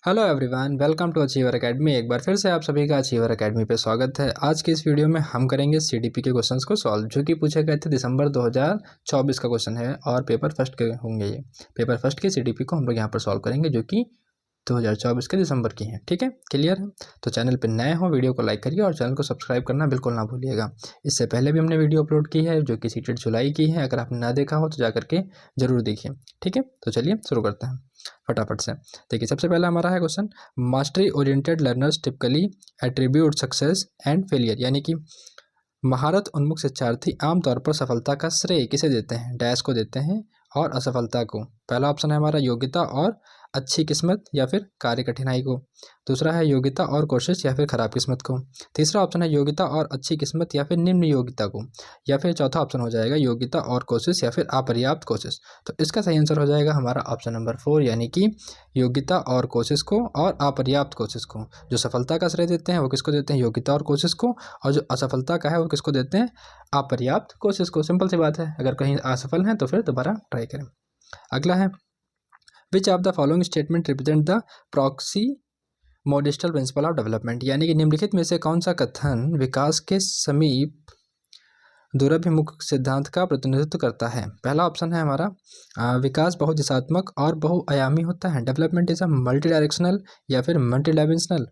Hello everyone, welcome to Achiever Academy. एक बार फिर से आप सभी का अचीवर एकेडमी पे स्वागत है। आज के इस वीडियो में हम करेंगे सीडीपी के क्वेश्चंस को सॉल्व, जो कि पूछे गए थे दिसंबर 2024 का क्वेश्चन है और पेपर फर्स्ट के होंगे। ये पेपर फर्स्ट के सीडीपी को हम लोग यहाँ पर सॉल्व करेंगे, जो कि 2024 के दिसंबर की हैं। ठीक है, क्लियर है? तो चैनल पर नए हो वीडियो को लाइक करिए और चैनल को सब्सक्राइब करना बिल्कुल ना भूलिएगा। इससे पहले भी हमने वीडियो अपलोड की है, जो कि सीटेट जुलाई की है। अगर आपने ना देखा हो तो जा करके जरूर देखिए। ठीक है, तो चलिए शुरू करते हैं फटाफट से। देखिए, सबसे पहला हमारा है question, mastery oriented learners typically attribute success and failure, यानी कि महारत उन्मुख शिक्षार्थी आमतौर पर सफलता का श्रेय किसे देते हैं? डैश को देते हैं और असफलता को। पहला ऑप्शन है हमारा योग्यता और अच्छी किस्मत या फिर कार्य कठिनाई को। दूसरा है योग्यता और कोशिश या फिर खराब किस्मत को। तीसरा ऑप्शन है योग्यता और अच्छी किस्मत या फिर निम्न योग्यता को। या फिर चौथा ऑप्शन हो जाएगा योग्यता और कोशिश या फिर अपर्याप्त कोशिश। तो इसका सही आंसर हो जाएगा हमारा ऑप्शन नंबर 4, यानी कि योग्यता और कोशिश को और अपर्याप्त कोशिश को। जो सफलता का श्रेय देते हैं वो किसको देते हैं? योग्यता और कोशिश को। और जो असफलता का है वो किसको देते हैं? अपर्याप्त कोशिश को। सिंपल सी बात है, अगर कहीं असफल हैं तो फिर दोबारा ट्राई करें। अगला है, which of the following statement represent the proximodistal principle of development, यानी कि निम्नलिखित में से कौन सा कथन विकास के समीप दूरभिमुख सिद्धांत का प्रतिनिधित्व करता है? पहला ऑप्शन है हमारा विकास बहुत दिशात्मक और बहुआयामी होता है, development is a multi directional या फिर मल्टी डायमेंशनल।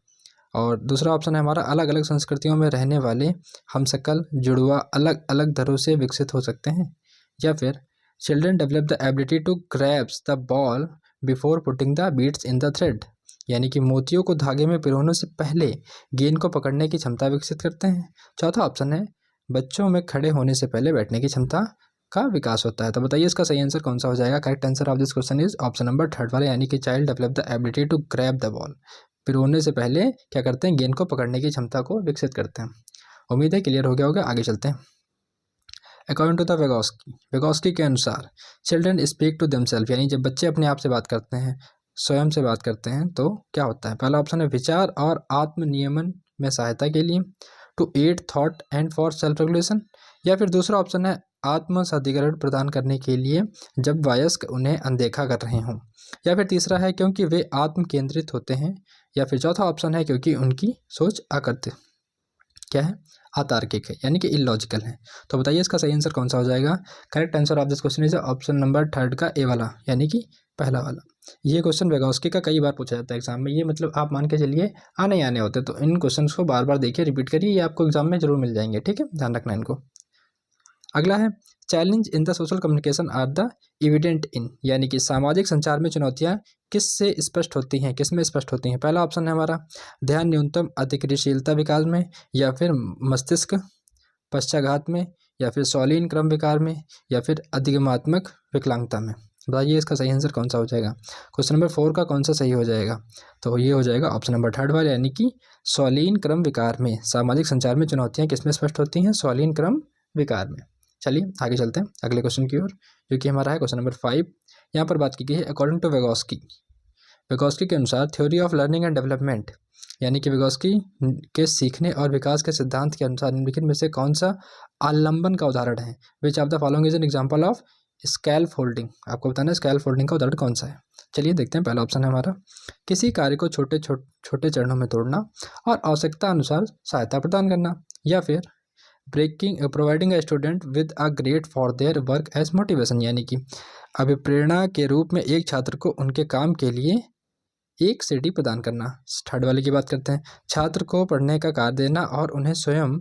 और दूसरा ऑप्शन है हमारा अलग अलग संस्कृतियों में रहने वाले हमशक्ल जुड़वा अलग अलग दरों से विकसित हो सकते हैं। या फिर children develop the ability to grabs the ball before putting the beats in the thread, यानी कि मोतियों को धागे में पिरोने से पहले गेंद को पकड़ने की क्षमता विकसित करते हैं। चौथा ऑप्शन है बच्चों में खड़े होने से पहले बैठने की क्षमता का विकास होता है। तो बताइए इसका सही आंसर कौन सा हो जाएगा? Correct answer of this question is option number 3 वाला, यानी कि child develop the ability to grab the ball. पिरोने से पहले क्या करते हैं? गेंद को पकड़ने की क्षमता को विकसित करते हैं। उम्मीद है क्लियर हो गया होगा। आगे चलते हैं। अकॉर्डिंग टू द वेगोस्की के अनुसार चिल्ड्रन स्पीक टू देमसेल्फ, यानी जब बच्चे अपने आप से बात करते हैं, स्वयं से बात करते हैं, तो क्या होता है? पहला ऑप्शन है विचार और आत्म नियमन में सहायता के लिए, to aid thought and for self regulation. या फिर दूसरा ऑप्शन है आत्म साधिकरण प्रदान करने के लिए जब वयस्क उन्हें अनदेखा कर रहे हों। या फिर तीसरा है क्योंकि वे आत्म केंद्रित होते हैं। या फिर चौथा ऑप्शन है क्योंकि उनकी सोच आकृति क्या है? अतार्किक है, यानी कि इलॉजिकल है। तो बताइए इसका सही आंसर कौन सा हो जाएगा? Correct answer of this question is option number 3 का ए वाला, यानी कि पहला वाला। ये क्वेश्चन वेगोस्की का कई बार पूछा जाता है एग्जाम में। ये मतलब आप मान के चलिए आने ही आने होते, तो इन क्वेश्चन को बार बार देखिए, रिपीट करिए, ये आपको एग्जाम में जरूर मिल जाएंगे। ठीक है, ध्यान रखना इनको। अगला है, challenge in the social communication are the evident in, यानी कि सामाजिक संचार में चुनौतियां किससे स्पष्ट होती हैं, किस में स्पष्ट होती हैं? पहला ऑप्शन है हमारा ध्यान न्यूनतम अधिक्रियशीलता विकास में, या फिर मस्तिष्क पश्चाघात में, या फिर सौलीन क्रम विकार में, या फिर अधिगमात्मक विकलांगता में। बताइए इसका सही आंसर कौन सा हो जाएगा? क्वेश्चन नंबर 4 का कौन सा सही हो जाएगा? तो ये हो जाएगा ऑप्शन नंबर 3 वाला, यानी कि सौलीन क्रम विकार में सामाजिक संचार में चुनौतियां किसमें स्पष्ट होती हैं? सौलीन क्रम विकार में। चलिए आगे चलते हैं अगले क्वेश्चन की ओर, जो कि हमारा है क्वेश्चन नंबर 5। यहाँ पर बात की गई है अकॉर्डिंग टू वेगोस्की के अनुसार theory of learning and development, यानी कि वेगोस्की के सीखने और विकास के सिद्धांत के अनुसार निम्नलिखित में से कौन सा आलंबन का उदाहरण है? Which of the following is an example of scalp folding. आपको बताना है स्कैल फोल्डिंग का उदाहरण कौन सा है। चलिए देखते हैं। पहला ऑप्शन है हमारा किसी कार्य को छोटे चरणों में तोड़ना और आवश्यकता अनुसार सहायता प्रदान करना। या फिर providing a student with a grade for their work as motivation, यानी कि अभिप्रेरणा के रूप में एक छात्र को उनके काम के लिए एक सीढ़ी प्रदान करना। थर्ड वाले की बात करते हैं, छात्र को पढ़ने का कार्य देना और उन्हें स्वयं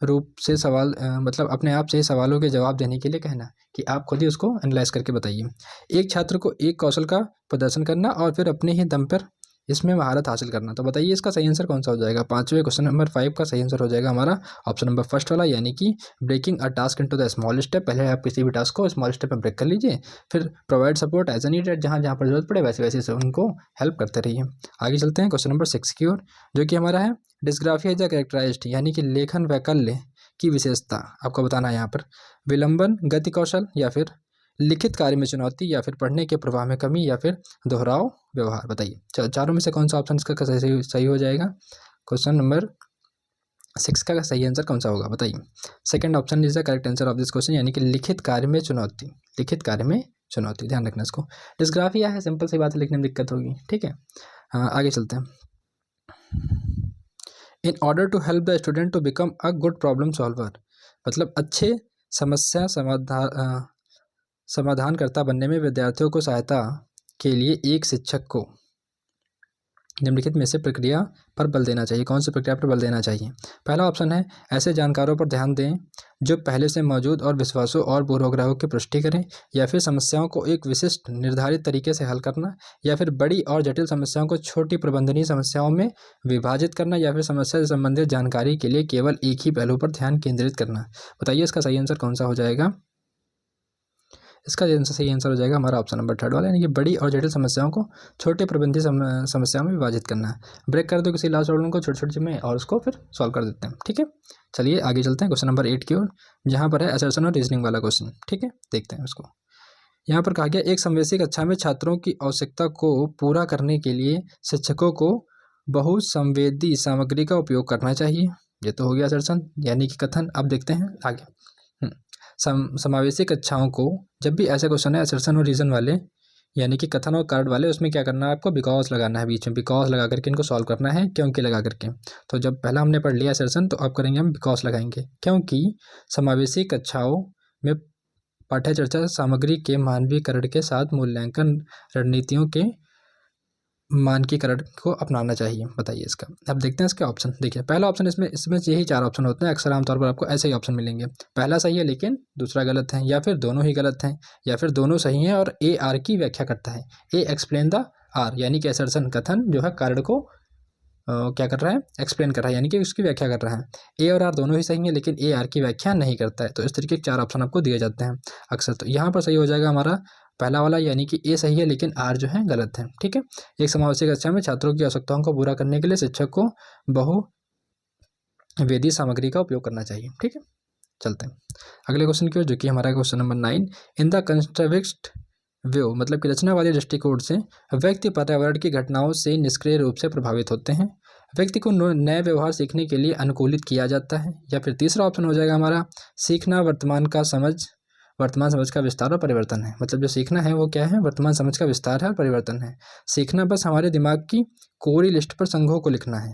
रूप से सवाल मतलब अपने आप से सवालों के जवाब देने के लिए कहना कि आप खुद ही उसको एनालाइज करके बताइए। एक छात्र को एक कौशल का प्रदर्शन करना और फिर अपने ही दम पर इसमें महारत हासिल करना। तो बताइए इसका सही आंसर कौन सा हो जाएगा? 5वें क्वेश्चन नंबर 5 का सही आंसर हो जाएगा हमारा ऑप्शन नंबर 1 वाला, यानी कि breaking a task into the small step. पहले आप किसी भी टास्क को स्मॉल स्टेप में ब्रेक कर लीजिए, फिर प्रोवाइड सपोर्ट एज नीडेड, जहाँ जहाँ पर जरूरत पड़े वैसे वैसे से उनको हेल्प करते रहिए। आगे चलते हैं क्वेश्चन नंबर 6 की ओर, जो कि हमारा है डिस्ग्राफिया इज अ कैरेक्टराइज्ड, यानी कि लेखन वैकल्य की विशेषता आपको बताना है। यहाँ पर विलंबन, गति कौशल, या फिर लिखित कार्य में चुनौती, या फिर पढ़ने के प्रवाह में कमी, या फिर दोहराव व्यवहार। बताइए चारों में से कौन सा ऑप्शन इसका सही हो जाएगा? क्वेश्चन नंबर 6 का सही आंसर कौन सा होगा? बताइए। Second option is the correct answer of this question, यानी कि लिखित कार्य में चुनौती। लिखित कार्य में चुनौती, ध्यान रखना इसको। डिस्ग्राफिया है, सिंपल सी बात है, लिखने में दिक्कत होगी। ठीक है, आगे चलते हैं। In order to help the student to become a good problem solver, मतलब अच्छे समस्या समाधानकर्ता बनने में विद्यार्थियों को सहायता के लिए एक शिक्षक को निम्नलिखित में से प्रक्रिया पर बल देना चाहिए। कौन सी प्रक्रिया पर बल देना चाहिए? पहला ऑप्शन है ऐसे जानकारों पर ध्यान दें जो पहले से मौजूद और विश्वासों और पूर्वाग्रहों की पुष्टि करें, या फिर समस्याओं को एक विशिष्ट निर्धारित तरीके से हल करना, या फिर बड़ी और जटिल समस्याओं को छोटी प्रबंधनीय समस्याओं में विभाजित करना, या फिर समस्या से संबंधित जानकारी के लिए केवल एक ही पहलू पर ध्यान केंद्रित करना। बताइए इसका सही आंसर कौन सा हो जाएगा? इसका सही आंसर हो जाएगा हमारा ऑप्शन नंबर 3 वाला, यानी कि बड़ी और जटिल समस्याओं को छोटे प्रबंधनीय समस्याओं में विभाजित करना है। ब्रेक कर दो किसी लास्ट प्रॉब्लम को छोटे छोटे में और उसको फिर सॉल्व कर देते हैं। ठीक है, चलिए आगे चलते हैं क्वेश्चन नंबर 8 की ओर, जहाँ पर है असर्शन और रीजनिंग वाला क्वेश्चन। ठीक है, देखते हैं उसको। यहाँ पर कहा गया एक समवेशी कक्षा में छात्रों की आवश्यकता को पूरा करने के लिए शिक्षकों को बहुसंवेदी सामग्री का उपयोग करना चाहिए। ये तो हो गया असर्शन यानी कि कथन। अब देखते हैं आगे। समावेशी कक्षाओं को, जब भी ऐसे क्वेश्चन है असर्शन और रीजन वाले यानी कि कथन और कार्ड वाले, उसमें क्या करना है आपको? बिकॉज लगाना है बीच में, बिकॉज लगा करके इनको सॉल्व करना है, क्योंकि लगा करके। तो जब पहला हमने पढ़ लिया असर्शन, तो अब करेंगे हम बिकॉज लगाएंगे, क्योंकि समावेशी कक्षाओं में पाठ्य चर्चा सामग्री के मानवीकरण के साथ मूल्यांकन रणनीतियों के मानकीकरण को अपनाना चाहिए। बताइए इसका। अब देखते हैं इसके ऑप्शन। देखिए पहला ऑप्शन, इसमें यही 4 ऑप्शन होते हैं। अक्सर आमतौर पर आपको ऐसे ही ऑप्शन मिलेंगे। पहला सही है लेकिन दूसरा गलत है, या फिर दोनों ही गलत हैं, या फिर दोनों सही हैं और ए आर की व्याख्या करता है। ए एक्सप्लेन द आर, यानी कि असर्शन कथन जो है कारण को क्या कर रहा है? एक्सप्लेन कर रहा है, यानी कि उसकी व्याख्या कर रहा है। ए और आर दोनों ही सही है लेकिन ए आर की व्याख्या नहीं करता है। तो इस तरीके के 4 ऑप्शन आपको दिए जाते हैं अक्सर। तो यहाँ पर सही हो जाएगा हमारा पहला वाला, यानी कि ए सही है लेकिन आर जो है गलत है। ठीक है, एक समावेशी कक्षा में छात्रों की आवश्यकताओं को पूरा करने के लिए शिक्षक को बहुवेदी सामग्री का उपयोग करना चाहिए। ठीक है, चलते हैं अगले क्वेश्चन की ओर, जो कि हमारा question number 9। In the constructivist view, मतलब कि रचनावादी दृष्टिकोण से व्यक्ति पर्यावरण की घटनाओं से निष्क्रिय रूप से प्रभावित होते हैं। व्यक्ति को नए व्यवहार सीखने के लिए अनुकूलित किया जाता है। या फिर तीसरा ऑप्शन हो जाएगा हमारा सीखना वर्तमान समझ का विस्तार और परिवर्तन है। मतलब जो सीखना है वो क्या है? वर्तमान समझ का विस्तार है और परिवर्तन है। सीखना बस हमारे दिमाग की कोरी लिस्ट पर संघों को लिखना है।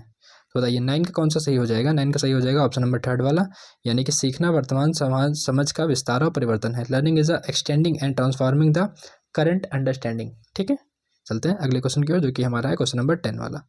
तो बताइए 9 का कौन सा सही हो जाएगा? 9 का सही हो जाएगा ऑप्शन नंबर 3 वाला, यानी कि सीखना वर्तमान समझ का विस्तार और परिवर्तन है। Learning is a extending and transforming the current understanding. ठीक है, चलते हैं अगले क्वेश्चन की ओर, जो कि हमारा है क्वेश्चन नंबर 10 वाला।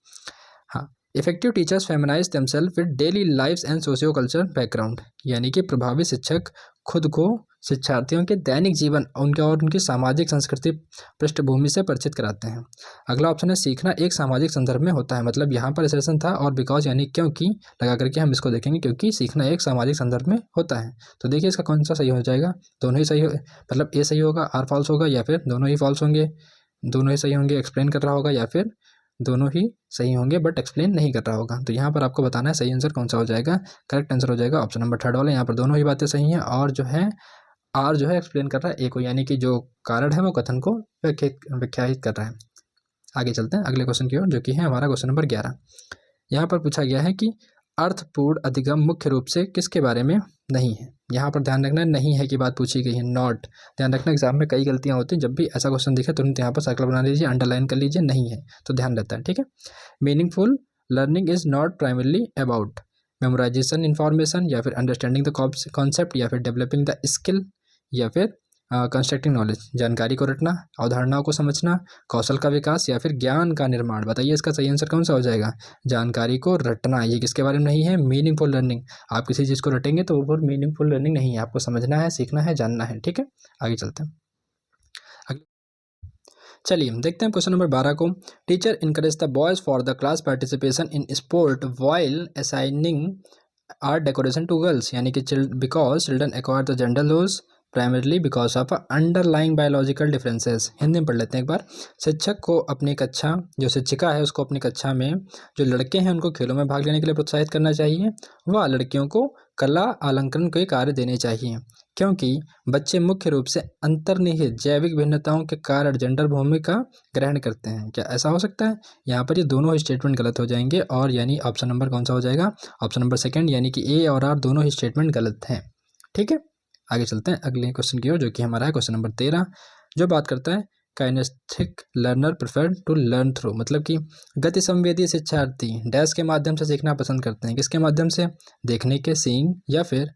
हाँ, effective teachers familiarise themselves with daily lives and socio culture background, यानी कि प्रभावी शिक्षक खुद को शिक्षार्थियों के दैनिक जीवन उनकी सामाजिक संस्कृति पृष्ठभूमि से परिचित कराते हैं। अगला ऑप्शन है सीखना एक सामाजिक संदर्भ में होता है। मतलब यहाँ पर असर्शन था और बिकॉज यानी क्योंकि लगा करके हम इसको देखेंगे, क्योंकि सीखना एक सामाजिक संदर्भ में होता है। तो देखिए इसका कौन सा सही हो जाएगा? दोनों ही सही हो, मतलब ए सही होगा आर फॉल्स होगा, या फिर दोनों ही फॉल्स होंगे, दोनों ही सही होंगे एक्सप्लेन कर रहा होगा, या फिर दोनों ही सही होंगे बट एक्सप्लेन नहीं कर रहा होगा। तो यहाँ पर आपको बताना है सही आंसर कौन सा हो जाएगा। करेक्ट आंसर हो जाएगा ऑप्शन नंबर 3 वाला। यहाँ पर दोनों ही बातें सही हैं और जो है आर जो है एक्सप्लेन कर रहा है ए को, यानी कि जो कारण है वो कथन को व्याख्यायित कर रहा है। आगे चलते हैं अगले क्वेश्चन की ओर, जो कि है हमारा क्वेश्चन नंबर 11। यहाँ पर पूछा गया है कि अर्थपूर्ण अधिगम मुख्य रूप से किसके बारे में नहीं है। यहाँ पर ध्यान रखना नहीं है कि बात पूछी गई है, नॉट। ध्यान रखना एग्जाम में कई गलतियाँ होती हैं, जब भी ऐसा क्वेश्चन दिखे तुरंत यहाँ पर सर्कल बना लीजिए, अंडरलाइन कर लीजिए, नहीं है तो ध्यान रहता है। ठीक है, meaningful learning is not primarily about memorisation information, या फिर अंडरस्टैंडिंग द कॉन्सेप्ट, या फिर डेवलपिंग द स्किल, या फिर कंस्ट्रक्टिंग नॉलेज, जानकारी को रटना, अवधारणाओं को समझना, कौशल का विकास, या फिर ज्ञान का निर्माण। बताइए इसका सही आंसर कौन सा हो जाएगा? जानकारी को रटना, ये किसके बारे में नहीं है? Meaningful learning. आप किसी चीज़ को रटेंगे तो वो मीनिंगफुल लर्निंग नहीं है, आपको समझना है, सीखना है, जानना है। ठीक है, आगे चलते हैं। चलिए देखते हैं क्वेश्चन नंबर 12 को। Teacher encourage the boys for the class participation in sport while assigning art decoration to girls, यानी कि because children acquire the gender roles primarily because of underlying biological differences. Hindi में पढ़ लेते हैं एक बार। शिक्षक को अपनी कक्षा, जो शिक्षिका है उसको अपनी कक्षा में जो लड़के हैं उनको खेलों में भाग लेने के लिए प्रोत्साहित करना चाहिए, व लड़कियों को कला अलंकरण के कार्य देने चाहिए, क्योंकि बच्चे मुख्य रूप से अंतर्निहित जैविक भिन्नताओं के कारण जेंडर भूमिका ग्रहण करते हैं। क्या ऐसा हो सकता है? यहाँ पर ये दोनों ही स्टेटमेंट गलत हो जाएंगे, और यानी ऑप्शन नंबर कौन सा हो जाएगा? ऑप्शन नंबर 2, यानी कि ए और आर दोनों ही स्टेटमेंट गलत हैं। ठीक है, आगे चलते हैं अगले क्वेश्चन की ओर, जो कि हमारा है क्वेश्चन नंबर 13, जो बात करता है kinesthetic learner prefer to learn through, मतलब कि गति संवेदी शिक्षार्थी डैश के माध्यम से सीखना पसंद करते हैं। किसके माध्यम से? देखने के, सीइंग, या फिर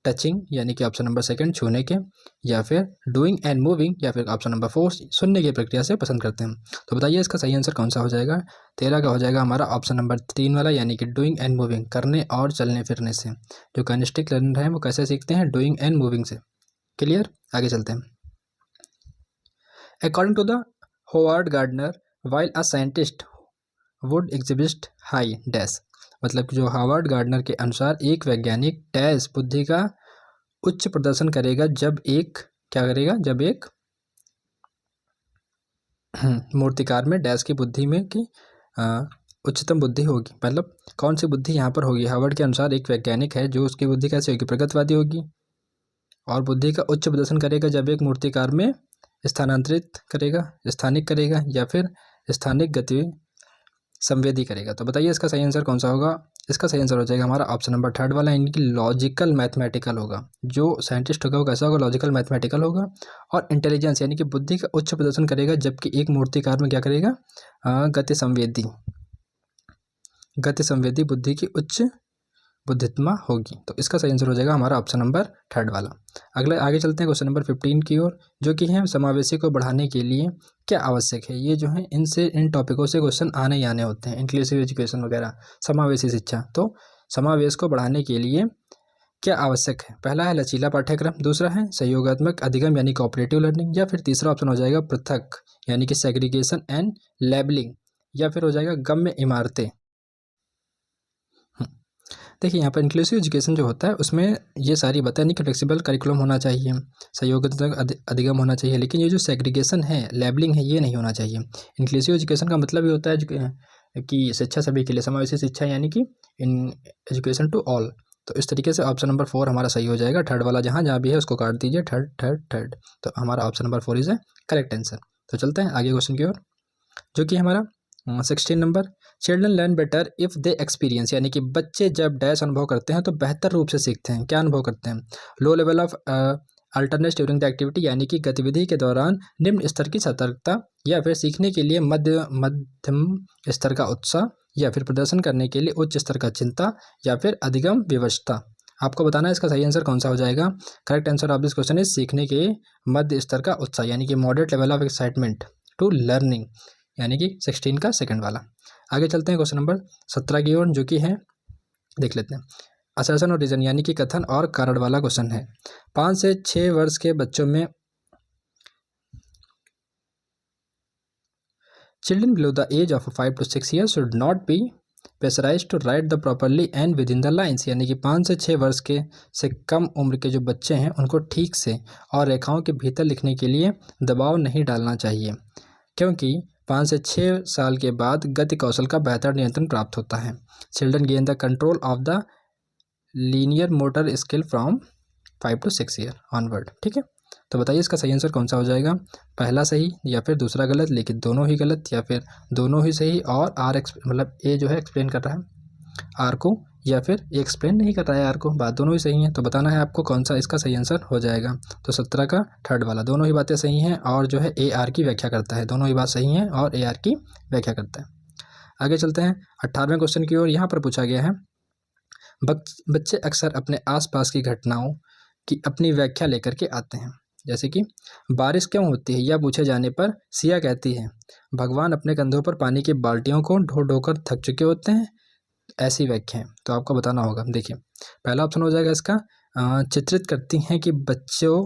टचिंग यानी कि ऑप्शन नंबर सेकंड छूने के, या फिर डूइंग एंड मूविंग, या फिर ऑप्शन नंबर 4 सुनने की प्रक्रिया से पसंद करते हैं। तो बताइए इसका सही आंसर कौन सा हो जाएगा? 13 का हो जाएगा हमारा ऑप्शन नंबर 3 वाला, यानी कि डूइंग एंड मूविंग, करने और चलने फिरने से। जो काइनेस्टिक लर्नर हैं वो कैसे सीखते हैं? डूइंग एंड मूविंग से। क्लियर? आगे चलते हैं। According to the Howard Gardner while a scientist would exhibit high dash, मतलब कि जो हार्वर्ड गार्डनर के अनुसार एक वैज्ञानिक डैश बुद्धि का उच्च प्रदर्शन करेगा जब एक क्या करेगा? जब एक मूर्तिकार में डैश की बुद्धि में की उच्चतम बुद्धि होगी। मतलब कौन सी बुद्धि यहाँ पर होगी? हार्वर्ड के अनुसार एक वैज्ञानिक है जो उसकी बुद्धि कैसी होगी? प्रगतिवादी होगी, और बुद्धि का उच्च प्रदर्शन करेगा जब एक मूर्तिकार में स्थानांतरित करेगा, स्थानिक करेगा, या फिर स्थानिक गति संवेदी करेगा। तो बताइए इसका सही आंसर कौन सा होगा? इसका सही आंसर हो जाएगा हमारा ऑप्शन नंबर 3 वाला, यानी कि लॉजिकल मैथमेटिकल होगा। जो साइंटिस्ट होगा वो कैसा होगा? लॉजिकल मैथमेटिकल होगा। और इंटेलिजेंस यानी कि बुद्धि का उच्च प्रदर्शन करेगा, जबकि एक मूर्तिकार में क्या करेगा? गति संवेदी बुद्धि की उच्च बुद्धित्मा होगी। तो इसका सही आंसर हो जाएगा हमारा ऑप्शन नंबर 3 वाला। अगले आगे चलते हैं क्वेश्चन नंबर 15 की ओर, जो कि है समावेशी को बढ़ाने के लिए क्या आवश्यक है। ये जो है इन टॉपिकों से क्वेश्चन आने ही आने होते हैं, इंक्लूसिव एजुकेशन वगैरह, समावेशी शिक्षा। तो समावेश को बढ़ाने के लिए क्या आवश्यक है? पहला है लचीला पाठ्यक्रम, दूसरा है सहयोगात्मक अधिगम यानी कोऑपरेटिव लर्निंग, या फिर तीसरा ऑप्शन हो जाएगा पृथक यानी कि सेग्रीगेशन एंड लेबलिंग, या फिर हो जाएगा गम्य इमारतें। देखिए यहाँ पर इंक्लूसिव एजुकेशन जो होता है उसमें ये सारी बातें नहीं कि फ्लेक्सिबल करिकुलम होना चाहिए, सहयोगात्मक अधिगम होना चाहिए, लेकिन ये जो सेग्रीगेशन है, लेबलिंग है, ये नहीं होना चाहिए। इंक्लूसिव एजुकेशन का मतलब ये होता है कि शिक्षा सभी के लिए, समावेशी शिक्षा, यानी कि इन एजुकेशन टू ऑल। तो इस तरीके से ऑप्शन नंबर 4 हमारा सही हो जाएगा। 3 वाला जहाँ भी है उसको काट दीजिए, थर्ड। तो हमारा option number 4 is A correct answer. तो चलते हैं आगे क्वेश्चन की ओर, जो कि हमारा 16 number, children learn better if they experience, यानी कि बच्चे जब डैश अनुभव करते हैं तो बेहतर रूप से सीखते हैं। क्या अनुभव करते हैं? Low level of alertness during the activity, यानी कि गतिविधि के दौरान निम्न स्तर की सतर्कता, या फिर सीखने के लिए मध्यम स्तर का उत्साह, या फिर प्रदर्शन करने के लिए उच्च स्तर का चिंता, या फिर अधिगम विवशता। आपको बताना है इसका सही आंसर कौन सा हो जाएगा। Correct answer of this question is सीखने के मध्य स्तर का उत्साह, यानी कि moderate level of excitement to learning, यानी कि 16 का सेकंड वाला। आगे चलते हैं क्वेश्चन नंबर 17 की ओर, जो कि है देख लेते हैं असर्शन और रीजन, यानी कि कथन और कारण वाला क्वेश्चन है। 5 से 6 वर्ष के बच्चों में children below the age of 5 to 6 years should not be pressurise to write the properly and within the lines, यानी कि 5 से 6 वर्ष के से कम उम्र के जो बच्चे हैं उनको ठीक से और रेखाओं के भीतर लिखने के लिए दबाव नहीं डालना चाहिए, क्योंकि 5 से 6 साल के बाद गति कौशल का बेहतर नियंत्रण प्राप्त होता है। Children gain the control of the linear motor skill from 5 to 6 year onward. ठीक है, तो बताइए इसका सही आंसर कौन सा हो जाएगा। पहला सही या फिर दूसरा गलत, लेकिन दोनों ही गलत, या फिर दोनों ही सही और मतलब ए जो है एक्सप्लेन कर रहा है आर को, या फिर ये एक्सप्लेन नहीं कर रहा है आर को। बात दोनों ही सही है, तो बताना है आपको कौन सा इसका सही आंसर हो जाएगा। तो 17 का 3 वाला, दोनों ही बातें सही हैं और जो है ए आर की व्याख्या करता है। दोनों ही बात सही हैं और ए आर की व्याख्या करता है। आगे चलते हैं 18वें क्वेश्चन की ओर। यहाँ पर पूछा गया है बच्चे अक्सर अपने आसपास की घटनाओं की अपनी व्याख्या लेकर के आते हैं, जैसे कि बारिश क्यों होती है, यह पूछे जाने पर सिया कहती है भगवान अपने कंधों पर पानी की बाल्टियों को ढो ढोकर थक चुके होते हैं। ऐसी व्याख्या है, तो आपको बताना होगा। देखिए पहला ऑप्शन हो जाएगा इसका चित्रित करती हैं कि बच्चों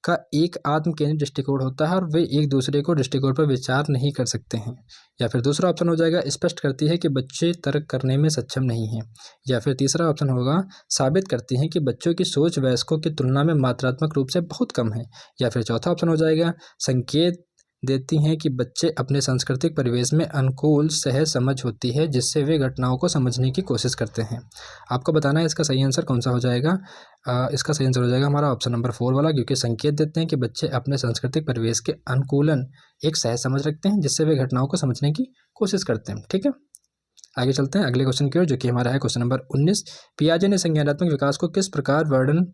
का एक आत्म केंद्रित दृष्टिकोण होता है और वे एक दूसरे को दृष्टिकोण पर विचार नहीं कर सकते हैं। या फिर दूसरा ऑप्शन हो जाएगा स्पष्ट करती है कि बच्चे तर्क करने में सक्षम नहीं हैं। या फिर तीसरा ऑप्शन होगा साबित करती हैं कि बच्चों की सोच वयस्कों की तुलना में मात्रात्मक रूप से बहुत कम है। या फिर चौथा ऑप्शन हो जाएगा संकेत देती हैं कि बच्चे अपने सांस्कृतिक परिवेश में अनुकूल सहज समझ होती है जिससे वे घटनाओं को समझने की कोशिश करते हैं। आपको बताना है इसका सही आंसर कौन सा हो जाएगा। इसका सही आंसर हो जाएगा हमारा ऑप्शन नंबर 4 वाला, क्योंकि संकेत देते हैं कि बच्चे अपने सांस्कृतिक परिवेश के अनुकूलन एक सहज समझ रखते हैं जिससे वे घटनाओं को समझने की कोशिश करते हैं। ठीक है, आगे चलते हैं अगले क्वेश्चन की ओर, जो कि हमारा है क्वेश्चन नंबर 19। पियाजे ने संज्ञानात्मक विकास को किस प्रकार वर्णन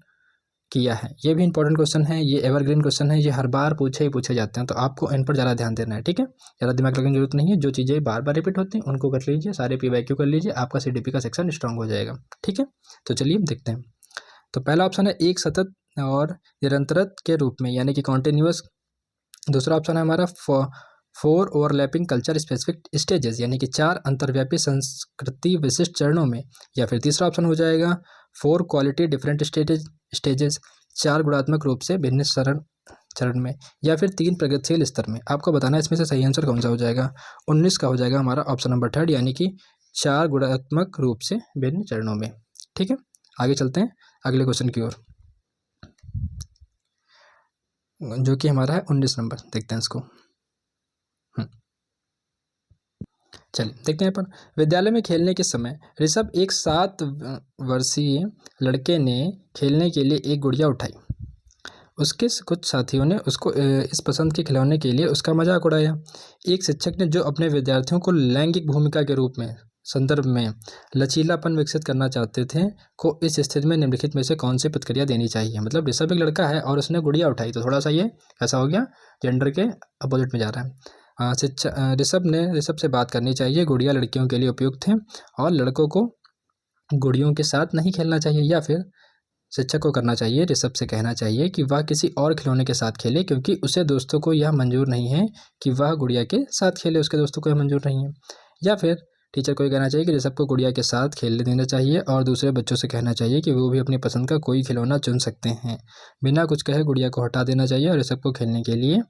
किया है। ये भी इंपॉर्टेंट क्वेश्चन है, ये एवरग्रीन क्वेश्चन है, ये हर बार पूछे जाते हैं, तो आपको इन पर ज़्यादा ध्यान देना है। ठीक है, ज़्यादा दिमाग लगाने की जरूरत नहीं है, जो चीज़ें बार बार रिपीट होती हैं उनको कर लीजिए, सारे PYQ कर लीजिए, आपका CDP का सेक्शन स्ट्रांग हो जाएगा। ठीक है, तो चलिए देखते हैं। तो पहला ऑप्शन है एक सतत और निरंतरत के रूप में, यानी कि कॉन्टिन्यूअस। दूसरा ऑप्शन है हमारा 4 ओवरलैपिंग कल्चर स्पेसिफिक स्टेजेस, यानी कि 4 अंतर्व्यापी संस्कृति विशिष्ट चरणों में। या फिर तीसरा ऑप्शन हो जाएगा 4 क्वालिटी डिफरेंट स्टेजेस, 4 गुणात्मक रूप से भिन्न चरण में। या फिर 3 प्रगतिशील स्तर में। आपको बताना है इसमें से सही आंसर कौन सा हो जाएगा। 19 का हो जाएगा हमारा ऑप्शन नंबर 3, यानी कि 4 गुणात्मक रूप से भिन्न चरणों में। ठीक है, आगे चलते हैं अगले क्वेश्चन की ओर, जो कि हमारा है 19 नंबर। देखते हैं इसको। चलिए देखते हैं पर। विद्यालय में खेलने के समय ऋषभ एक 7 वर्षीय लड़के ने खेलने के लिए एक गुड़िया उठाई। उसके कुछ साथियों ने उसको इस पसंद के खिलौने के लिए उसका मजाक उड़ाया। एक शिक्षक ने जो अपने विद्यार्थियों को लैंगिक भूमिका के रूप में संदर्भ में लचीलापन विकसित करना चाहते थे को इस स्थिति में निम्नलिखित में से कौन सी प्रतिक्रिया देनी चाहिए। मतलब ऋषभ एक लड़का है और उसने गुड़िया उठाई, तो थोड़ा सा ये ऐसा हो गया, जेंडर के अपोजिट में जा रहा है। ऋषभ से बात करनी चाहिए, गुड़िया लड़कियों के लिए उपयुक्त है और लड़कों को गुड़ियों के साथ नहीं खेलना चाहिए। या फिर शिक्षक को करना चाहिए, ऋषभ से कहना चाहिए कि वह किसी और खिलौने के साथ खेले, क्योंकि उसे दोस्तों को यह मंजूर नहीं है कि वह गुड़िया के साथ खेले, उसके दोस्तों को यह मंजूर नहीं है। या फिर टीचर को ये कहना चाहिए कि ऋषभ को गुड़िया के साथ खेलने देना चाहिए और दूसरे बच्चों से कहना चाहिए कि वो भी अपनी पसंद का कोई खिलौना चुन सकते हैं। बिना कुछ कहे गुड़िया को हटा देना चाहिए और ऋषभ को खेलने के लिए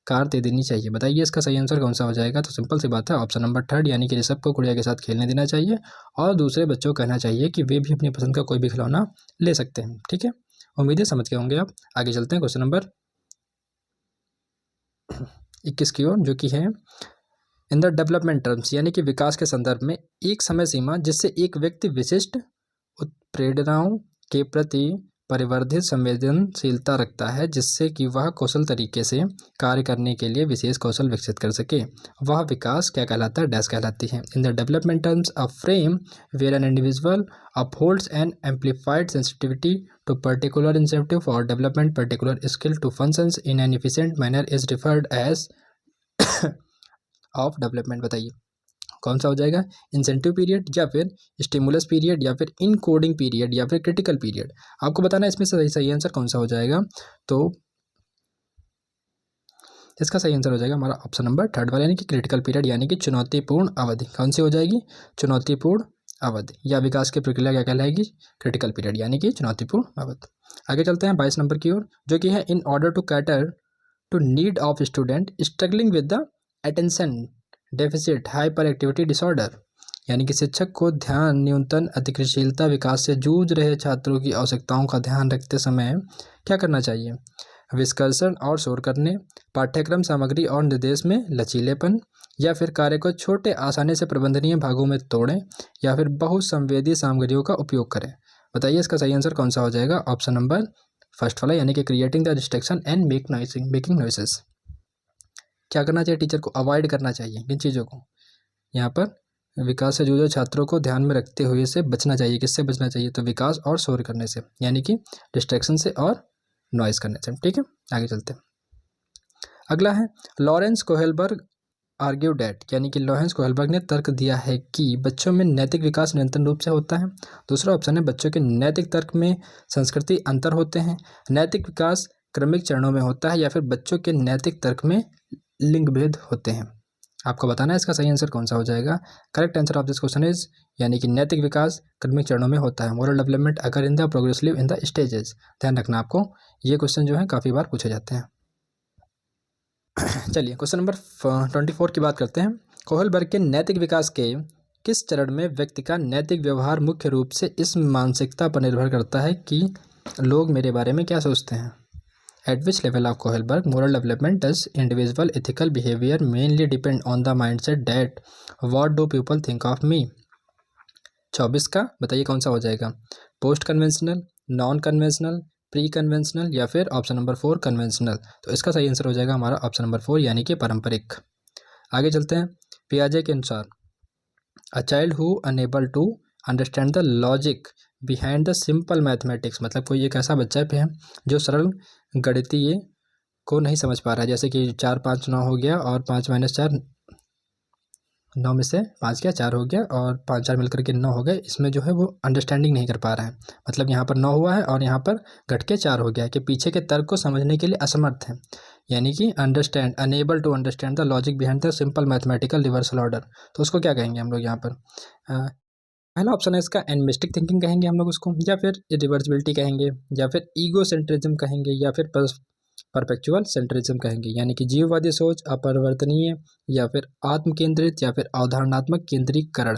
कार दे देनी चाहिए। बताइए इसका सही आंसर कौन सा हो जाएगा। तो सिंपल सी बात है, ऑप्शन नंबर 3, यानी कि ऋषभ को गुड़िया के साथ खेलने देना चाहिए और दूसरे बच्चों को कहना चाहिए कि वे भी अपनी पसंद का कोई भी खिलौना ले सकते हैं। ठीक है, उम्मीद है समझ गए होंगे आप। आगे चलते हैं क्वेश्चन नंबर 21 की ओर, जो कि है इन द डेवलपमेंट टर्म्स, यानी कि विकास के संदर्भ में एक समय सीमा जिससे एक व्यक्ति विशिष्ट उत्प्रेरणाओं के प्रति परिवर्धित संवेदनशीलता रखता है, जिससे कि वह कौशल तरीके से कार्य करने के लिए विशेष कौशल विकसित कर सके, वह विकास क्या कहलाता है, डैश कहलाती है। In the development terms a frame where an individual upholds an amplified sensitivity to particular incentive for development particular skill to functions in an efficient manner is referred as of development. बताइए कौन सा हो जाएगा, incentive period या फिर stimulus period या फिर encoding period या फिर क्रिटिकल पीरियड। आपको बताना है इसमें से सही आंसर कौन सा हो जाएगा। तो इसका सही आंसर हो जाएगा हमारा ऑप्शन नंबर 3 वाला, यानी कि क्रिटिकल पीरियड, यानी कि चुनौतीपूर्ण अवधि। कौन सी हो जाएगी, चुनौतीपूर्ण अवधि, या विकास की प्रक्रिया क्या कहलाएगी, क्रिटिकल पीरियड, यानी कि चुनौतीपूर्ण अवधि। आगे चलते हैं 22 नंबर की ओर, जो कि है in order to cater to need of student struggling with the attention deficit hyper activity disorder, यानी कि शिक्षक को ध्यान न्यूनतम अतिक्रियाशीलता विकास से जूझ रहे छात्रों की आवश्यकताओं का ध्यान रखते समय क्या करना चाहिए। विश्लेषण और शोर करने, पाठ्यक्रम सामग्री और निर्देश में लचीलेपन, या फिर कार्य को छोटे आसानी से प्रबंधनीय भागों में तोड़ें, या फिर बहुसंवेदी सामग्रियों का उपयोग करें। बताइए इसका सही आंसर कौन सा हो जाएगा। ऑप्शन नंबर 1 वाला, यानी कि creating the distraction and making noises. क्या करना चाहिए, टीचर को अवॉइड करना चाहिए किन चीज़ों को, यहाँ पर विकास से जुड़े छात्रों को ध्यान में रखते हुए से बचना चाहिए। किससे बचना चाहिए, तो विकास और शोर करने से, यानी कि डिस्ट्रैक्शन से और नॉइस करने से। ठीक है, आगे चलते हैं। अगला है लॉरेंस कोहेलबर्ग आर्ग्यू डैट, यानी कि लॉरेंस कोहेलबर्ग ने तर्क दिया है कि बच्चों में नैतिक विकास निरंतर रूप से होता है। दूसरा ऑप्शन है बच्चों के नैतिक तर्क में संस्कृति अंतर होते हैं, नैतिक विकास क्रमिक चरणों में होता है, या फिर बच्चों के नैतिक तर्क में लिंग भेद होते हैं। आपको बताना है इसका सही आंसर कौन सा हो जाएगा। Correct answer of this question is, यानी कि नैतिक विकास क्रमिक चरणों में होता है। मोरल डेवलपमेंट अगर in the progressive in the stages. ध्यान रखना आपको, ये क्वेश्चन जो है काफ़ी बार पूछे जाते हैं। चलिए क्वेश्चन नंबर 24 की बात करते हैं। कोहलबर्ग के नैतिक विकास के किस चरण में व्यक्ति का नैतिक व्यवहार मुख्य रूप से इस मानसिकता पर निर्भर करता है कि लोग मेरे बारे में क्या सोचते हैं। At which level of Kohlberg moral development does individual ethical behavior mainly depend on the mindset that what do people think of me। 24 का बताइए कौन सा हो जाएगा, post conventional, non conventional, pre conventional, या फिर ऑप्शन नंबर 4 कन्वेंशनल। तो इसका सही आंसर हो जाएगा हमारा ऑप्शन नंबर 4, यानी कि पारंपरिक। आगे चलते हैं। पियाजे के अनुसार a child who unable to understand the logic behind the simple mathematics, मतलब कोई एक ऐसा बच्चा है जो सरल गणितीय को नहीं समझ पा रहा है, जैसे कि 4 5 9 हो गया और 5 - 4 9 में से 5 गया, 4 हो गया और 5 4 मिलकर के 9 हो गए। इसमें जो है वो अंडरस्टैंडिंग नहीं कर पा रहा है, मतलब यहाँ पर 9 हुआ है और यहाँ पर घट के 4 हो गया है कि पीछे के तर्क को समझने के लिए असमर्थ है, यानी कि unable to understand the logic behind the simple mathematical reversal order. तो उसको क्या कहेंगे हम लोग यहाँ पर? पहला ऑप्शन है इसका एनिमिस्टिक थिंकिंग कहेंगे हम लोग उसको, या फिर इरिवर्सिबिलिटी कहेंगे, या फिर ईगो सेंट्रिज्म कहेंगे, या फिर परपेचुअल सेंट्रिज्म कहेंगे, यानी कि जीववादी सोच, अपरिवर्तनीय, या फिर आत्म केंद्रित, या फिर अवधारणात्मक केंद्रीकरण।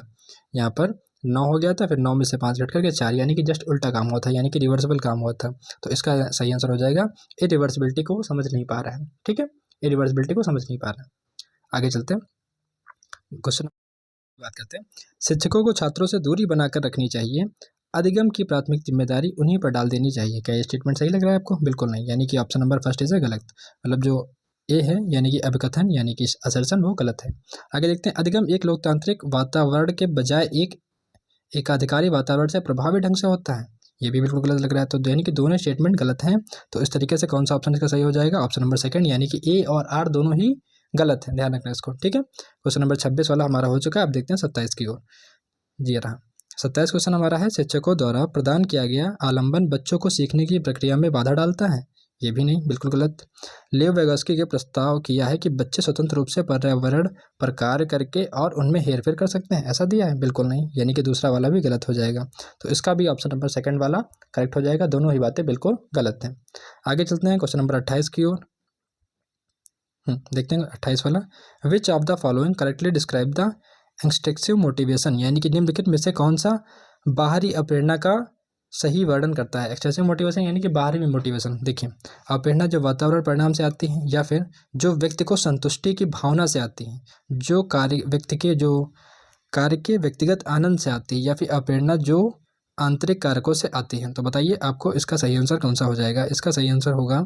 यहाँ पर 9 हो गया था, फिर 9 में से 5 घट करके 4, यानी कि जस्ट उल्टा काम हुआ था, यानी कि रिवर्सिबल काम हुआ था। तो इसका सही आंसर हो जाएगा इरिवर्सिबिलिटी को समझ नहीं पा रहा है। ठीक है, इरिवर्सिबिलिटी को समझ नहीं पा रहा है। आगे चलते हैं, क्वेश्चन बात करते हैं। शिक्षकों को छात्रों से दूरी बनाकर रखनी चाहिए, अधिगम की प्राथमिक जिम्मेदारी उन्हीं पर डाल देनी चाहिए। क्या ये स्टेटमेंट सही लग रहा है आपको? बिल्कुल नहीं, यानी कि ऑप्शन नंबर फर्स्ट इज गलत, मतलब जो ए है यानी कि अभिकथन यानी कि असर्शन वो गलत है। आगे देखते हैं, अधिगम एक लोकतांत्रिक वातावरण के बजाय एक एकाधिकारी वातावरण से प्रभावी ढंग से होता है। ये भी बिल्कुल गलत लग रहा है, तो यानी कि दोनों स्टेटमेंट गलत हैं। तो इस तरीके से कौन सा ऑप्शन इसका सही हो जाएगा? ऑप्शन नंबर सेकंड, यानी कि ए और आर दोनों ही गलत है, ध्यान रखना इसको। ठीक है, क्वेश्चन नंबर 26 वाला हमारा हो चुका है। अब देखते हैं 27 की ओर। जी रहा 27 क्वेश्चन हमारा है, शिक्षकों द्वारा प्रदान किया गया आलंबन बच्चों को सीखने की प्रक्रिया में बाधा डालता है। ये भी नहीं, बिल्कुल गलत। लेव वेगोस्की के प्रस्ताव किया है कि बच्चे स्वतंत्र रूप से पर्यावरण पर कार्य करके और उनमें हेरफेर कर सकते हैं, ऐसा दिया है, बिल्कुल नहीं, यानी कि दूसरा वाला भी गलत हो जाएगा। तो इसका भी ऑप्शन नंबर सेकंड वाला करेक्ट हो जाएगा, दोनों ही बातें बिल्कुल गलत हैं। आगे चलते हैं क्वेश्चन नंबर 28 की ओर। देखते हैं 28 वाला, विच of the following correctly describe the extensive motivation, यानी कि निम्नलिखित में से कौन सा बाहरी अप्रेरणा का सही वर्णन करता है। एक्सटेंसिव मोटिवेशन यानी कि बाहरी में मोटिवेशन। देखिए, अप्रेरणा जो वातावरण परिणाम से आती है, या फिर जो व्यक्ति को संतुष्टि की भावना से आती है, जो कार्य के व्यक्तिगत आनंद से आती है, या फिर अप्रेरणा जो आंतरिक कारकों से आती है। तो बताइए आपको इसका सही आंसर कौन सा हो जाएगा? इसका सही आंसर होगा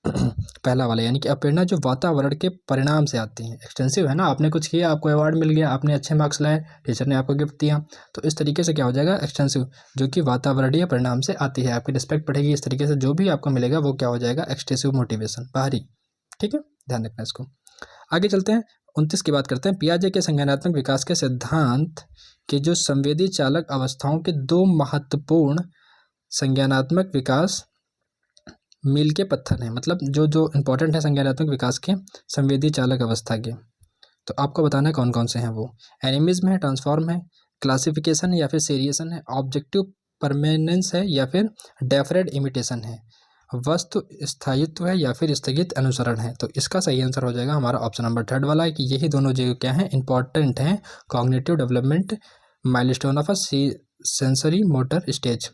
पहला वाला, यानी कि अप्रेरणा जो वातावरण के परिणाम से आती है। एक्सटेंसिव है ना, आपने कुछ किया, आपको अवार्ड मिल गया, आपने अच्छे मार्क्स लाए, टीचर ने आपको गिफ्ट दिया, तो इस तरीके से क्या हो जाएगा? एक्सटेंसिव, जो कि वातावरणीय परिणाम से आती है, आपकी रिस्पेक्ट बढ़ेगी, इस तरीके से जो भी आपको मिलेगा वो क्या हो जाएगा? एक्सटेंसिव मोटिवेशन, बाहरी। ठीक है, ध्यान रखना इसको। आगे चलते हैं, 29 की बात करते हैं। पियाजे के संज्ञानात्मक विकास के सिद्धांत के जो संवेदी चालक अवस्थाओं के दो महत्वपूर्ण संज्ञानात्मक विकास मील के पत्थर हैं, मतलब जो जो इंपॉर्टेंट है संज्ञानात्मक विकास के संवेदी चालक अवस्था के, तो आपको बताना है कौन कौन से हैं वो। एनिमिज्म है, ट्रांसफॉर्म है, क्लासिफिकेशन है, या फिर सेरिएशन है, ऑब्जेक्टिव परमानेंस है, या फिर डेफरेड इमिटेशन है, वस्तु स्थायित्व है, या फिर स्थगित अनुसरण है। तो इसका सही आंसर हो जाएगा हमारा ऑप्शन नंबर थर्ड वाला है, कि यही दोनों जो क्या है इंपॉर्टेंट हैं cognitive development milestone of a sensory motor stage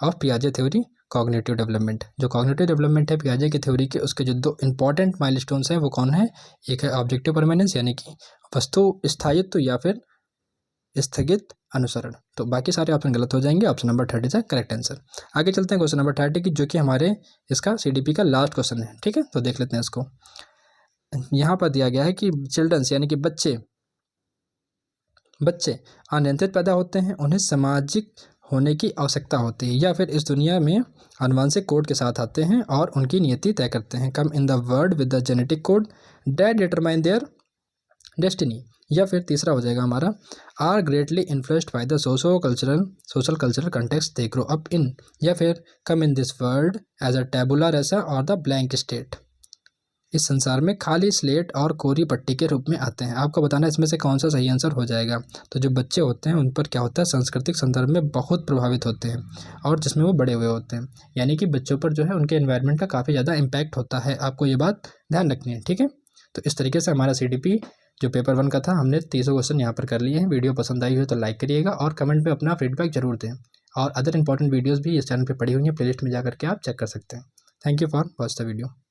of पियाजे थ्योरी कॉग्निटिव डेवलपमेंट। जो कॉग्निटिव डेवलपमेंट है पियाजे की थ्योरी के, उसके जो दो इंपॉर्टेंट माइलस्टोन्स हैं वो कौन है? एक है ऑब्जेक्टिव परमानेंस यानी कि वस्तु स्थायित्व, या फिर स्थगित अनुसरण। तो बाकी सारे ऑप्शन गलत हो जाएंगे, option number 30 is correct answer. आगे चलते हैं क्वेश्चन नंबर 30 की, जो कि हमारे इसका CDP का लास्ट क्वेश्चन है। ठीक है, तो देख लेते हैं इसको। यहाँ पर दिया गया है कि चिल्ड्रंस यानी कि बच्चे अनियंत्रित पैदा होते हैं, उन्हें सामाजिक होने की आवश्यकता होती है, या फिर इस दुनिया में आनुवंशिक कोड के साथ आते हैं और उनकी नियति तय करते हैं। Come in the world with the genetic code that determine their destiny, या फिर तीसरा हो जाएगा हमारा are greatly influenced by the social cultural context they grow up in, या फिर come in this world as a tabula rasa और the blank state, इस संसार में खाली स्लेट और कोरी पट्टी के रूप में आते हैं। आपको बताना है इसमें से कौन सा सही आंसर हो जाएगा। तो जो बच्चे होते हैं उन पर क्या होता है? सांस्कृतिक संदर्भ में बहुत प्रभावित होते हैं, और जिसमें वो बड़े हुए होते हैं, यानी कि बच्चों पर जो है उनके एनवायरनमेंट का काफ़ी ज़्यादा इम्पैक्ट होता है। आपको ये बात ध्यान रखनी है। ठीक है, तो इस तरीके से हमारा CDP जो पेपर 1 का था, हमने 30 क्वेश्चन यहाँ पर कर लिए हैं। वीडियो पसंद आई हो तो लाइक करिएगा और कमेंट में अपना फीडबैक जरूर दें, और अदर इंपॉर्टेंट वीडियोज़ भी इस चैनल पर पड़ी हुई हैं, प्लेलिस्ट में जा करके आप चेक कर सकते हैं। Thank you for watch the video.